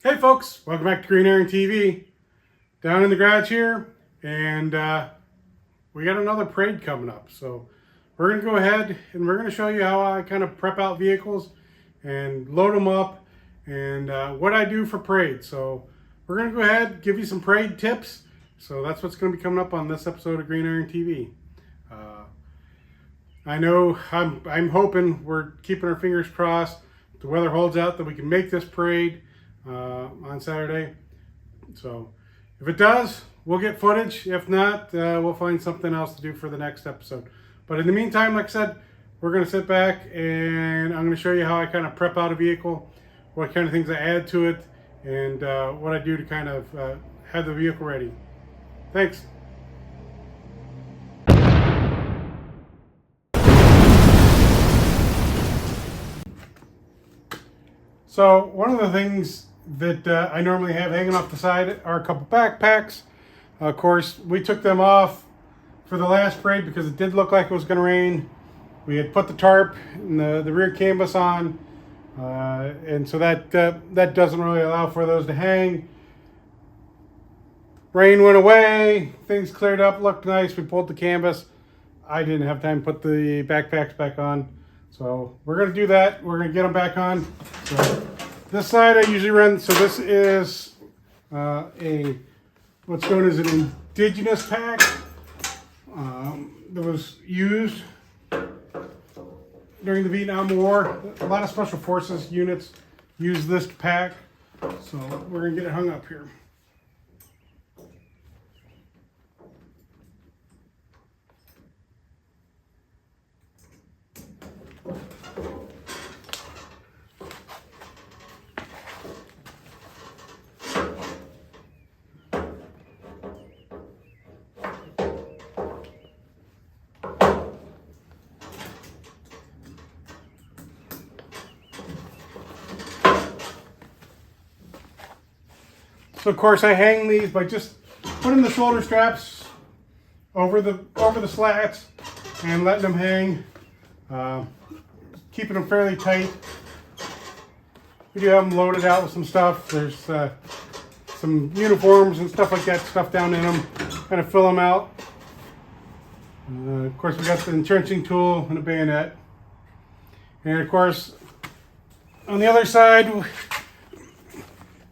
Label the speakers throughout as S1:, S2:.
S1: Hey folks, welcome back to Green Aaron TV. Down in the garage here, and we got another parade coming up. So we're going to go ahead and we're going to show you how I kind of prep out vehicles and load them up and what I do for parade. So we're going to go ahead, give you some parade tips. So that's what's going to be coming up on this episode of Green Aaron TV. I know I'm hoping, we're keeping our fingers crossed, the weather holds out, that we can make this parade on Saturday. So if it does, we'll get footage. If not, we'll find something else to do for the next episode. But in the meantime, like I said, we're going to sit back and I'm going to show you how I kind of prep out a vehicle, what kind of things I add to it, and what I do to kind of have the vehicle ready. Thanks. So one of the things that I normally have hanging off the side are a couple backpacks. Of course, we took them off for the last parade because it did look like it was going to rain. We had put the tarp and the rear canvas on, and so that doesn't really allow for those to hang. Rain went away, things cleared up, looked nice. We pulled the canvas. I didn't have time to put the backpacks back on. So we're going to do that. We're going to get them back on. So this side I usually run, so this is what's known as an indigenous pack that was used during the Vietnam War. A lot of special forces units use this pack. So we're going to get it hung up here. So of course I hang these by just putting the shoulder straps over the slats and letting them hang, keeping them fairly tight. We do have them loaded out with some stuff. There's some uniforms and stuff like that stuffed down in them, kind of fill them out. Of course we got the entrenching tool and a bayonet. And of course on the other side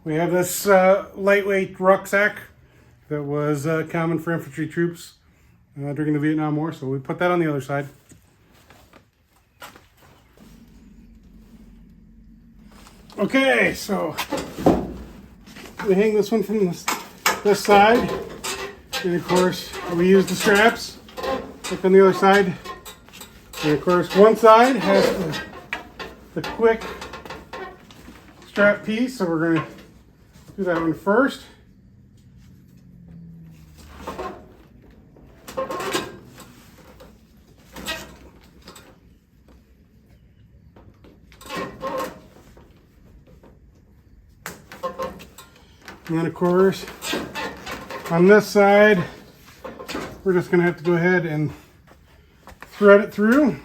S1: we have this lightweight rucksack that was common for infantry troops during the Vietnam War, so we put that on the other side. Okay, so we hang this one from this side, and of course we use the straps like on the other side. And of course one side has the quick strap piece, so we're going to do that one first. And then of course, on this side, we're just going to have to go ahead and thread it through.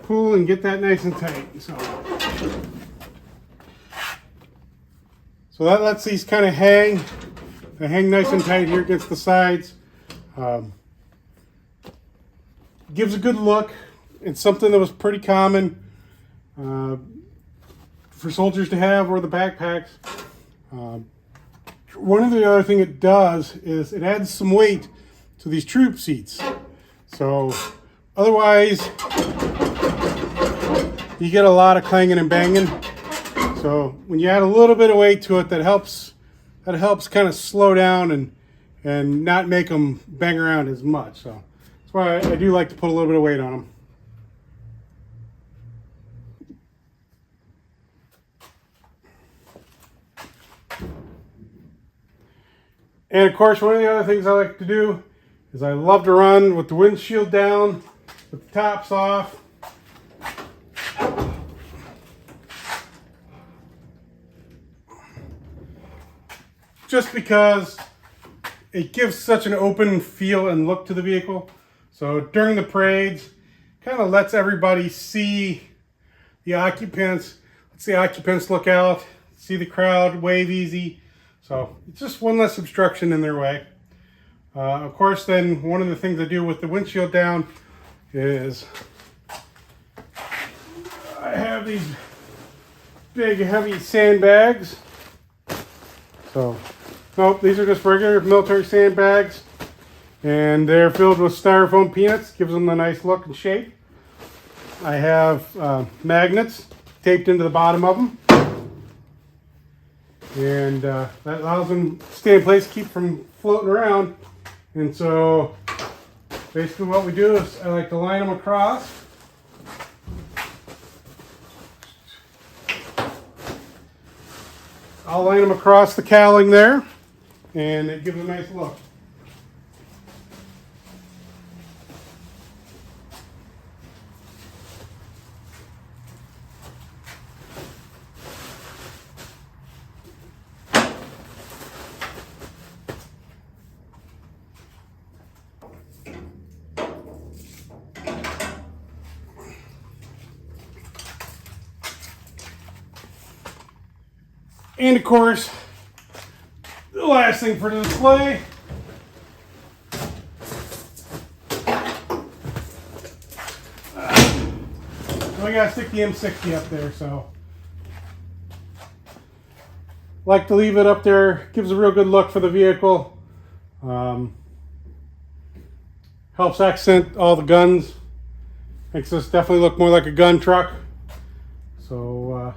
S1: Pull and get that nice and tight. So that lets these kind of hang. They hang nice and tight here against the sides. Gives a good look. It's something that was pretty common for soldiers to have, or the backpacks. One of the other thing it does is it adds some weight to these troop seats. So otherwise you get a lot of clanging and banging. So when you add a little bit of weight to it, that helps kind of slow down and not make them bang around as much. So that's why I do like to put a little bit of weight on them. And of course, one of the other things I like to do is I love to run with the windshield down, with the tops off. Just because it gives such an open feel and look to the vehicle. So during the parades, kind of lets everybody see the occupants. Lets the occupants look out, see the crowd, wave easy. So it's just one less obstruction in their way. Of course, then one of the things I do with the windshield down is I have these big heavy sandbags. So, nope, these are just regular military sandbags, and they're filled with styrofoam peanuts. Gives them a nice look and shape. I have magnets taped into the bottom of them, and that allows them to stay in place, keep from floating around. And so basically what we do is I like to line them across. I'll line them across the cowling there, and it gives a nice look. And of course, the last thing for the display, I gotta stick the M60 up there, so like to leave it up there. Gives a real good look for the vehicle. Helps accent all the guns. Makes this definitely look more like a gun truck. So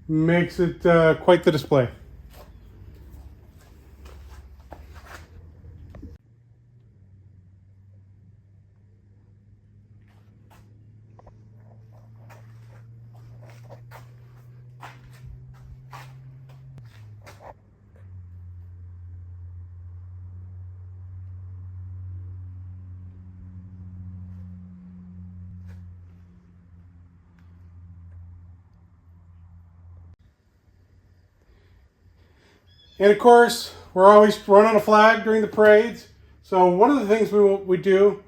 S1: makes it quite the display. And of course, we're always running a flag during the parades. So one of the things we do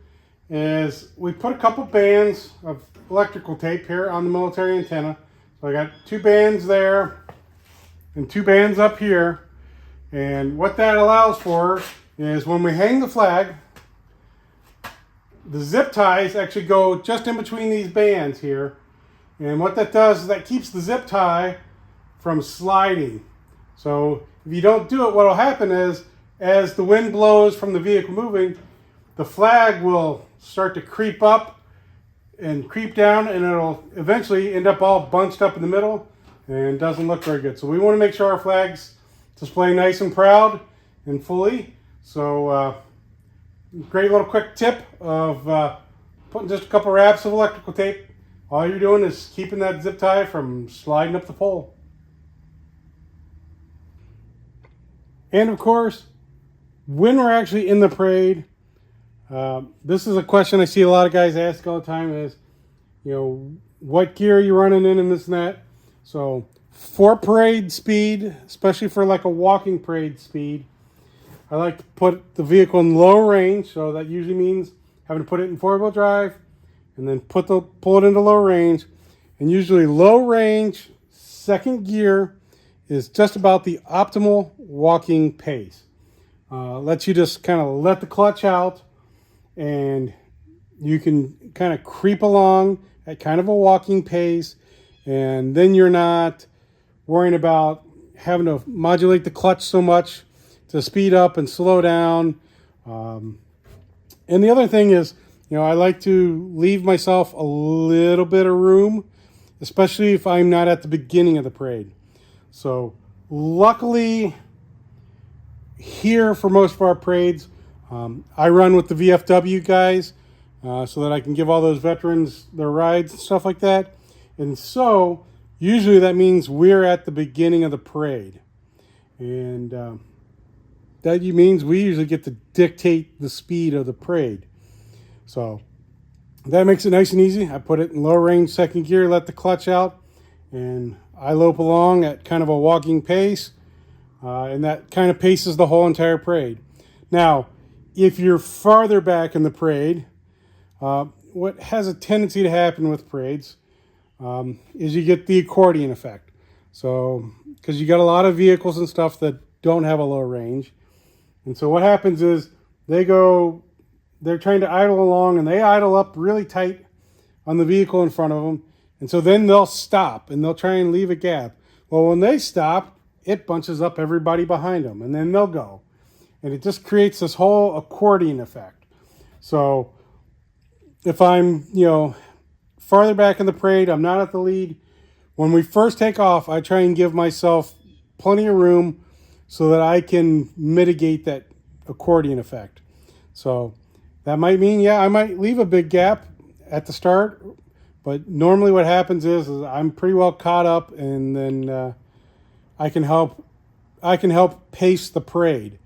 S1: is we put a couple bands of electrical tape here on the military antenna. So I got 2 bands there and 2 bands up here. And what that allows for is when we hang the flag, the zip ties actually go just in between these bands here. And what that does is that keeps the zip tie from sliding. So if you don't do it, what will happen is as the wind blows from the vehicle moving, the flag will start to creep up and creep down, and it'll eventually end up all bunched up in the middle and doesn't look very good. So we want to make sure our flags display nice and proud and fully. So great little quick tip of putting just a couple wraps of electrical tape. All you're doing is keeping that zip tie from sliding up the pole. And of course, when we're actually in the parade, this is a question I see a lot of guys ask all the time is, you know, what gear are you running in and this and that. So for parade speed, especially for like a walking parade speed, I like to put the vehicle in low range. So that usually means having to put it in 4-wheel drive and then pull it into low range. And usually low range, second gear is just about the optimal walking pace. Lets you just kind of let the clutch out, and you can kind of creep along at kind of a walking pace, and then you're not worrying about having to modulate the clutch so much to speed up and slow down. And the other thing is, you know, I like to leave myself a little bit of room, especially if I'm not at the beginning of the parade. So luckily here for most of our parades, I run with the VFW guys so that I can give all those veterans their rides and stuff like that. And so usually that means we're at the beginning of the parade. And that means we usually get to dictate the speed of the parade. So that makes it nice and easy. I put it in low range second gear, let the clutch out, and I lope along at kind of a walking pace, and that kind of paces the whole entire parade. Now, if you're farther back in the parade, what has a tendency to happen with parades is you get the accordion effect. So, because you got a lot of vehicles and stuff that don't have a low range, and so what happens is they're trying to idle along, and they idle up really tight on the vehicle in front of them, and so then they'll stop and they'll try and leave a gap. Well, when they stop, it bunches up everybody behind them, and then they'll go, and it just creates this whole accordion effect. So if I'm, farther back in the parade, I'm not at the lead. When we first take off, I try and give myself plenty of room so that I can mitigate that accordion effect. So that might mean, I might leave a big gap at the start, but normally what happens is I'm pretty well caught up, and then I can help pace the parade,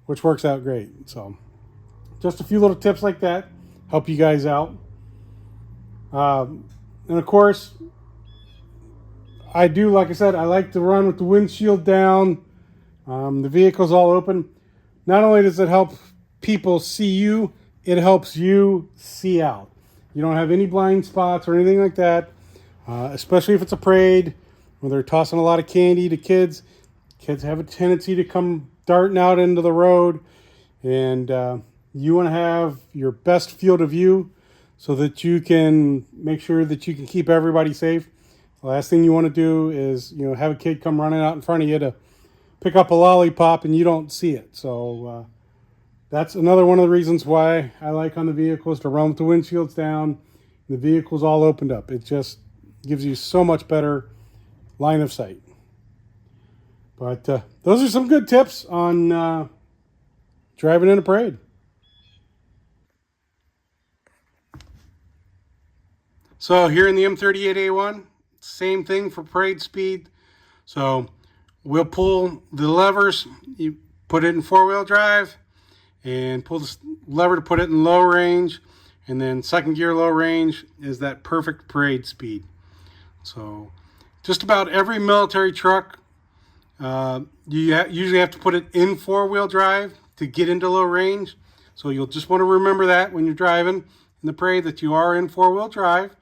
S1: which works out great. So just a few little tips like that help you guys out. And of course, I do, like I said, I like to run with the windshield down, the vehicle's all open. Not only does it help people see you, it helps you see out. You don't have any blind spots or anything like that, especially if it's a parade where they're tossing a lot of candy to kids. Kids have a tendency to come darting out into the road, and you want to have your best field of view so that you can make sure that you can keep everybody safe. The last thing you want to do is, have a kid come running out in front of you to pick up a lollipop and you don't see it. So that's another one of the reasons why I like on the vehicles to run with the windshields down, the vehicle's all opened up. It just gives you so much better line of sight. But those are some good tips on driving in a parade. So here in the M38A1, same thing for parade speed. So we'll pull the levers, you put it in four-wheel drive, and pull the lever to put it in low range, and then second gear low range is that perfect parade speed. So just about every military truck, you usually have to put it in four-wheel drive to get into low range. So you'll just want to remember that when you're driving in the parade, that you are in four-wheel drive.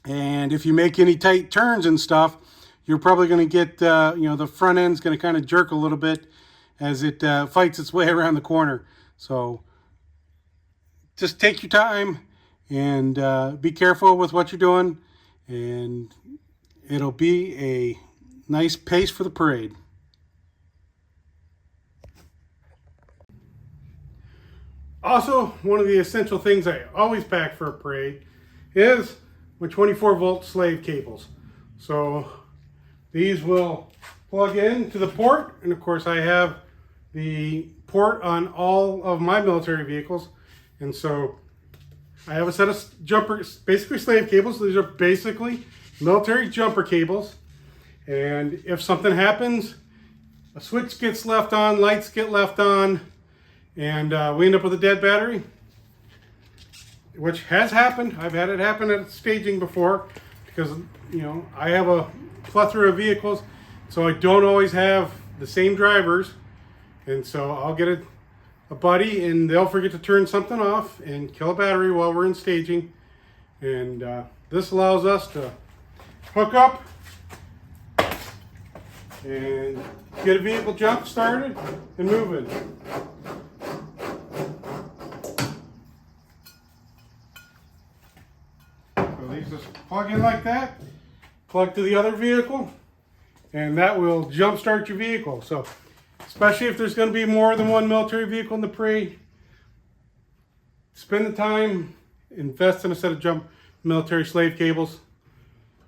S1: And if you make any tight turns and stuff, you're probably going to get, the front end's going to kind of jerk a little bit as it fights its way around the corner. So just take your time and be careful with what you're doing, and it'll be a nice pace for the parade. Also, one of the essential things I always pack for a parade is my 24-volt slave cables. So these will plug in to the port, and of course I have the port on all of my military vehicles, and so I have a set of jumpers, basically slave cables. These are basically military jumper cables, and if something happens, a switch gets left on, lights get left on, and we end up with a dead battery, which has happened. I've had it happen at staging before, because I have a plethora of vehicles, so I don't always have the same drivers, and so I'll get a buddy and they'll forget to turn something off and kill a battery while we're in staging, and this allows us to hook up and get a vehicle jump started and moving. So these just plug in like that, plug to the other vehicle, and that will jump start your vehicle. So especially if there's going to be more than one military vehicle in the parade, spend the time, invest in a set of military slave cables,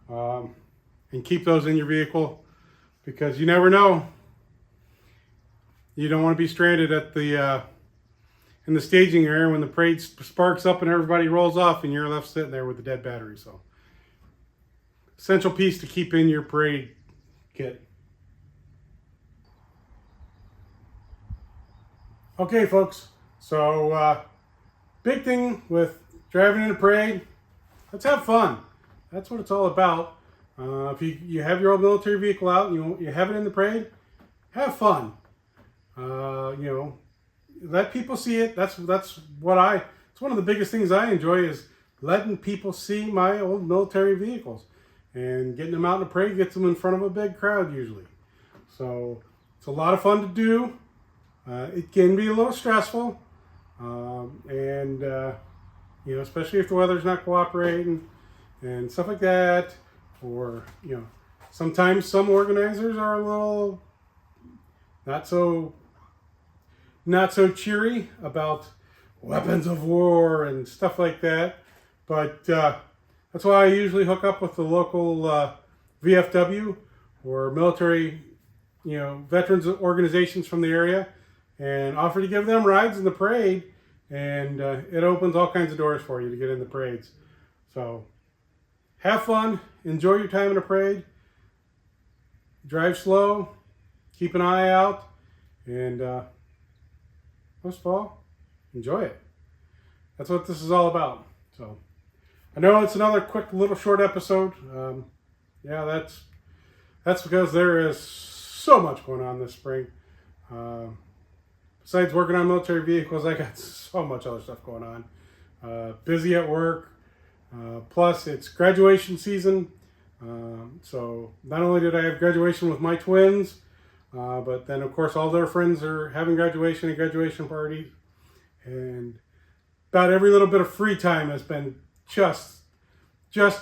S1: and keep those in your vehicle, because you never know. You don't want to be stranded at the in the staging area when the parade sparks up and everybody rolls off and you're left sitting there with a dead battery. So essential piece to keep in your parade kit. Okay, folks. So, big thing with driving in a parade, let's have fun. That's what it's all about. If you have your old military vehicle out and you have it in the parade, have fun. Let people see it. It's one of the biggest things I enjoy is letting people see my old military vehicles. And getting them out in the parade gets them in front of a big crowd usually. So it's a lot of fun to do. It can be a little stressful. Especially if the weather's not cooperating and stuff like that. Or, sometimes some organizers are a little not so cheery about weapons of war and stuff like that. But that's why I usually hook up with the local VFW or military, veterans organizations from the area and offer to give them rides in the parade. And it opens all kinds of doors for you to get in the parades. So have fun. Enjoy your time in a parade. Drive slow. Keep an eye out. And most of all, enjoy it. That's what this is all about. So I know it's another quick little short episode. That's because there is so much going on this spring. Besides working on military vehicles, I got so much other stuff going on. Busy at work. Plus, it's graduation season. So not only did I have graduation with my twins, but then, of course, all their friends are having graduation and graduation parties. And about every little bit of free time has been just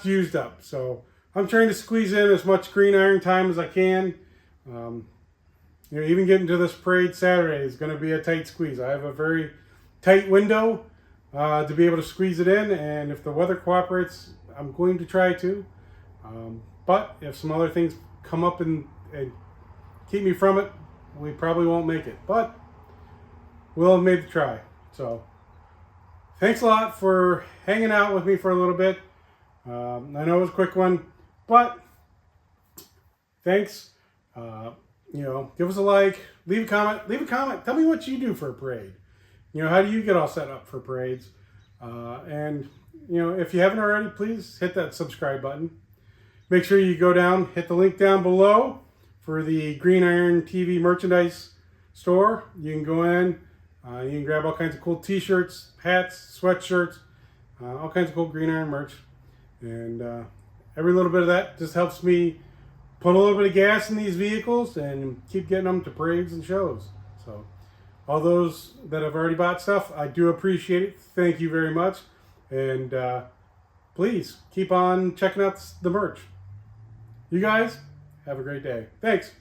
S1: used up. So I'm trying to squeeze in as much green iron time as I can. Even getting to this parade Saturday is going to be a tight squeeze. I have a very tight window to be able to squeeze it in, and if the weather cooperates, I'm going to try to. But if some other things come up and keep me from it, we probably won't make it. But we'll have made the try. So thanks a lot for hanging out with me for a little bit. I know it was a quick one, but thanks. Give us a like, leave a comment. Tell me what you do for a parade. How do you get all set up for parades? If you haven't already, please hit that subscribe button. Make sure you go down, hit the link down below for the Green Iron TV merchandise store. You can go in, you can grab all kinds of cool t-shirts, hats, sweatshirts, all kinds of cool Green Iron merch. And every little bit of that just helps me put a little bit of gas in these vehicles and keep getting them to parades and shows. So all those that have already bought stuff, I do appreciate it. Thank you very much. And please keep on checking out the merch. You guys have a great day. Thanks.